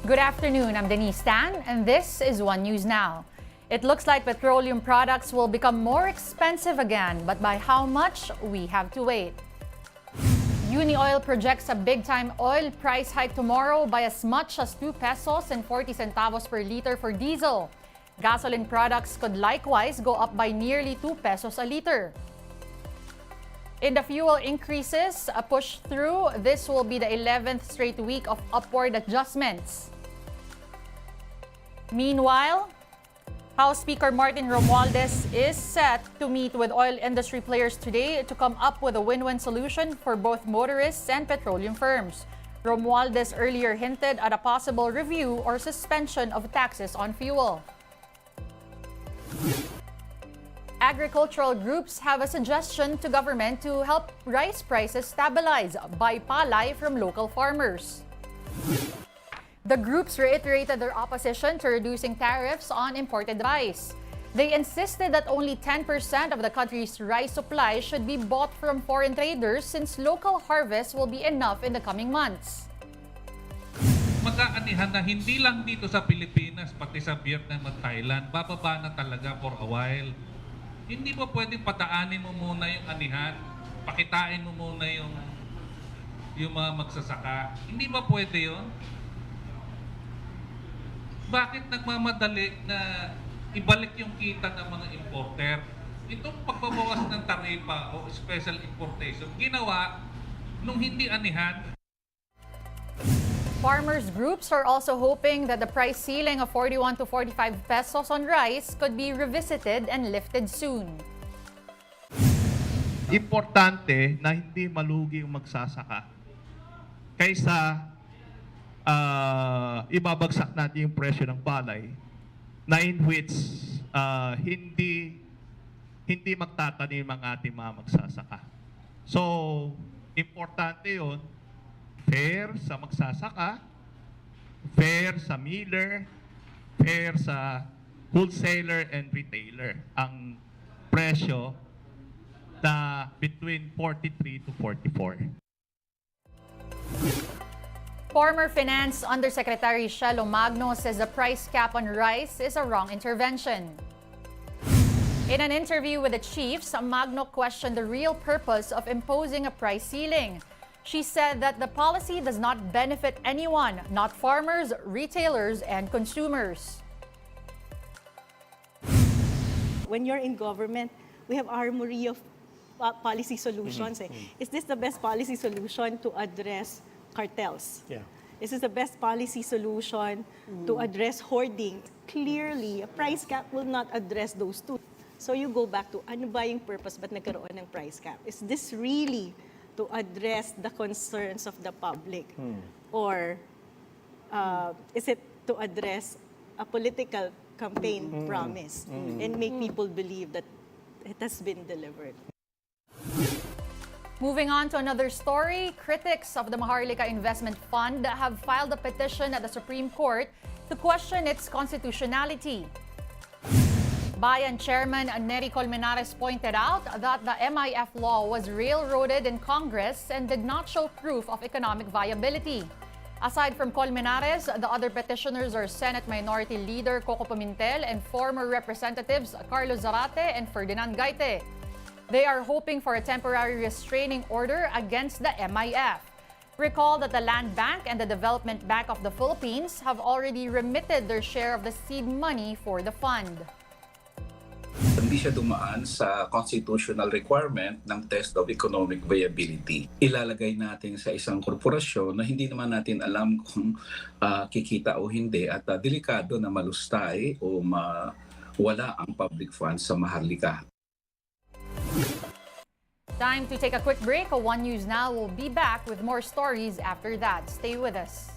Good afternoon, I'm Denise Tan, and this is One News Now. It looks like petroleum products will become more expensive again, but by how much, we have to wait. Unioil projects a big-time oil price hike tomorrow by as much as 2 pesos and 40 centavos per liter for diesel. Gasoline products could likewise go up by nearly 2 pesos a liter. In the fuel increases pushed through, this will be the 11th straight week of upward adjustments. Meanwhile, House Speaker Martin Romualdez is set to meet with oil industry players today to come up with a win-win solution for both motorists and petroleum firms. Romualdez earlier hinted at a possible review or suspension of taxes on fuel. Agricultural groups have a suggestion to government to help rice prices stabilize, buy palay from local farmers. The groups reiterated their opposition to reducing tariffs on imported rice. They insisted that only 10% of the country's rice supply should be bought from foreign traders since local harvest will be enough in the coming months. Mag-aanihan na hindi lang dito sa Pilipinas, pati sa Vietnam at Thailand, bababa na talaga for a while. Hindi ba pwedeng padaanin mo muna yung anihan, pakitain mo muna yung mga magsasaka? Hindi ba pwede yun? Bakit nagmamadali na ibalik yung kita ng mga importer? Itong pagbabawas ng taripa o special importation, ginawa nung hindi anihan. Farmers groups are also hoping that the price ceiling of 41 to 45 pesos on rice could be revisited and lifted soon. Importante na hindi malugi yung magsasaka kaysa ibabagsak natin yung presyo ng palay na in which hindi magtatanim ang ating mga magsasaka. So, importante yun, fair sa magsasaka, fair sa miller, fair sa wholesaler and retailer ang presyo na between 43 to 44. Former Finance Undersecretary Shelo Magno says the price cap on rice is a wrong intervention. In an interview with the chiefs, Magno questioned the real purpose of imposing a price ceiling. She said that the policy does not benefit anyone, not farmers, retailers, and consumers. When you're in government, we have armory of policy solutions. Is this the best policy solution to address cartels? Yeah. This is the best policy solution to address hoarding. Clearly, a price cap will not address those two. So you go back to, ano ba yung purpose ba't nagkaroon ng price cap? Is this really to address the concerns of the public? Or is it to address a political campaign promise and make people believe that it has been delivered? Moving on to another story, critics of the Maharlika Investment Fund have filed a petition at the Supreme Court to question its constitutionality. Bayan Chairman Nery Colmenares pointed out that the MIF law was railroaded in Congress and did not show proof of economic viability. Aside from Colmenares, the other petitioners are Senate Minority Leader Coco Pimentel and former Representatives Carlos Zarate and Ferdinand Gaite. They are hoping for a temporary restraining order against the MIF. Recall that the Land Bank and the Development Bank of the Philippines have already remitted their share of the seed money for the fund. Hindi siya dumaan sa constitutional requirement ng test of economic viability. Ilalagay natin sa isang korporasyon na hindi naman natin alam kung kikita o hindi at delikado na malustay o wala ang public funds sa Maharlika. Time to take a quick break. One News Now will be back with more stories after that. Stay with us.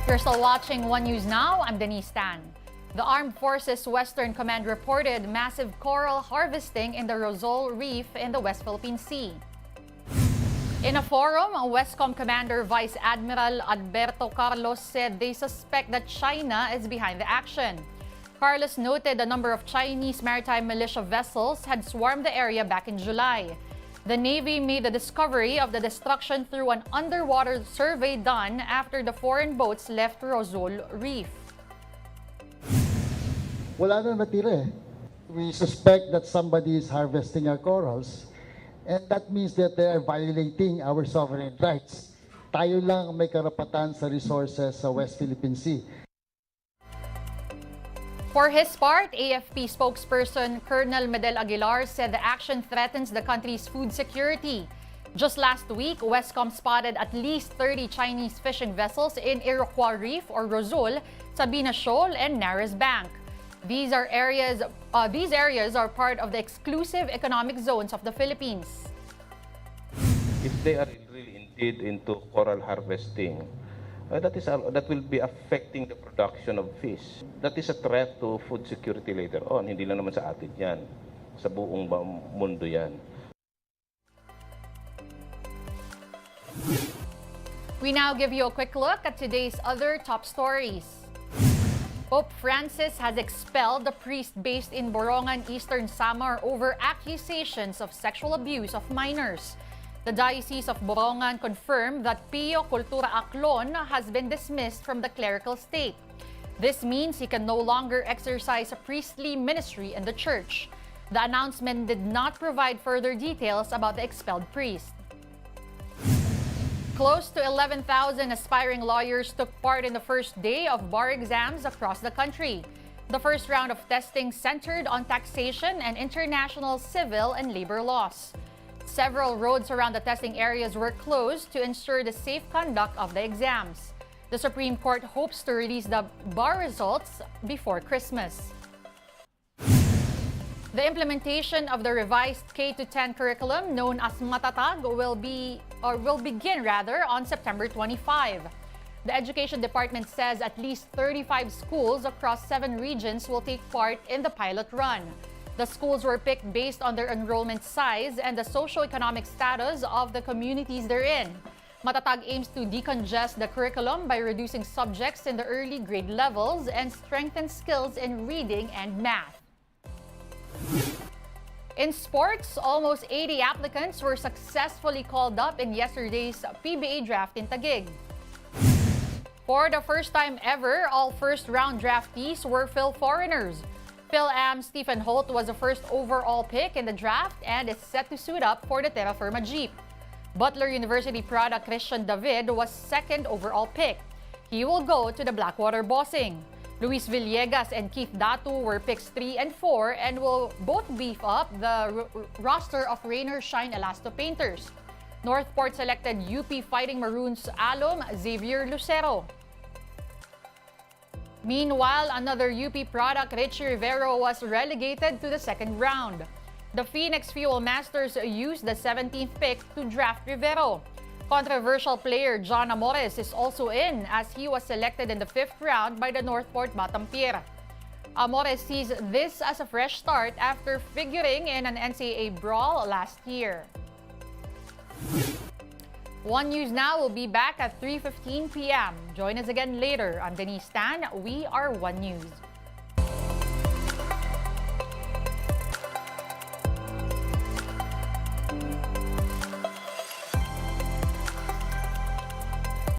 You're still watching One News Now. I'm Denise Tan. The Armed Forces Western Command reported massive coral harvesting in the Rosol Reef in the West Philippine Sea. In a forum, Westcom Commander Vice Admiral Alberto Carlos said they suspect that China is behind the action. Carlos noted a number of Chinese maritime militia vessels had swarmed the area back in July. The Navy made the discovery of the destruction through an underwater survey done after the foreign boats left Rosol Reef. Wala na natira eh. We suspect that somebody is harvesting our corals, and that means that they are violating our sovereign rights. Tayo lang ang may karapatan sa resources sa West Philippine Sea. For his part, AFP spokesperson Colonel Medel Aguilar said the action threatens the country's food security. Just last week, Westcom spotted at least 30 Chinese fishing vessels in Iroquois Reef or Rosol, Sabina Shoal, and Nares Bank. These areas are part of the exclusive economic zones of the Philippines. If they are really indeed into coral harvesting, that will be affecting the production of fish. That is a threat to food security later on. Hindi lang naman sa atin yan. Sa buong mundo yan. We now give you a quick look at today's other top stories. Pope Francis has expelled the priest based in Borongan, Eastern Samar over accusations of sexual abuse of minors. The Diocese of Borongan confirmed that Pio Cultura Aclon has been dismissed from the clerical state. This means he can no longer exercise a priestly ministry in the church. The announcement did not provide further details about the expelled priest. Close to 11,000 aspiring lawyers took part in the first day of bar exams across the country. The first round of testing centered on taxation and international civil and labor laws. Several roads around the testing areas were closed to ensure the safe conduct of the exams. The Supreme Court hopes to release the bar results before Christmas. The implementation of the revised K-10 curriculum known as Matatag will begin on September 25. The Education Department says at least 35 schools across 7 regions will take part in the pilot run. The schools were picked based on their enrollment size and the socio-economic status of the communities they're in. Matatag aims to decongest the curriculum by reducing subjects in the early grade levels and strengthen skills in reading and math. In sports, almost 80 applicants were successfully called up in yesterday's PBA draft in Taguig. For the first time ever, all first-round draftees were Phil foreigners. Phil-Am Stephen Holt was the first overall pick in the draft and is set to suit up for the Terra Firma Jeep. Butler University product Christian David was second overall pick. He will go to the Blackwater Bossing. Luis Villegas and Keith Datu were picks 3 and 4 and will both beef up the roster of Rainer Shine Elasto Painters. Northport selected UP Fighting Maroons alum Xavier Lucero. Meanwhile, another UP product, Richie Rivero, was relegated to the second round. The Phoenix Fuel Masters used the 17th pick to draft Rivero. Controversial player John Amores is also in as he was selected in the 5th round by the Northport Batampier. Amores sees this as a fresh start after figuring in an NCAA brawl last year. One News Now will be back at 3:15 p.m. Join us again later. I'm Denise Tan. We are One News.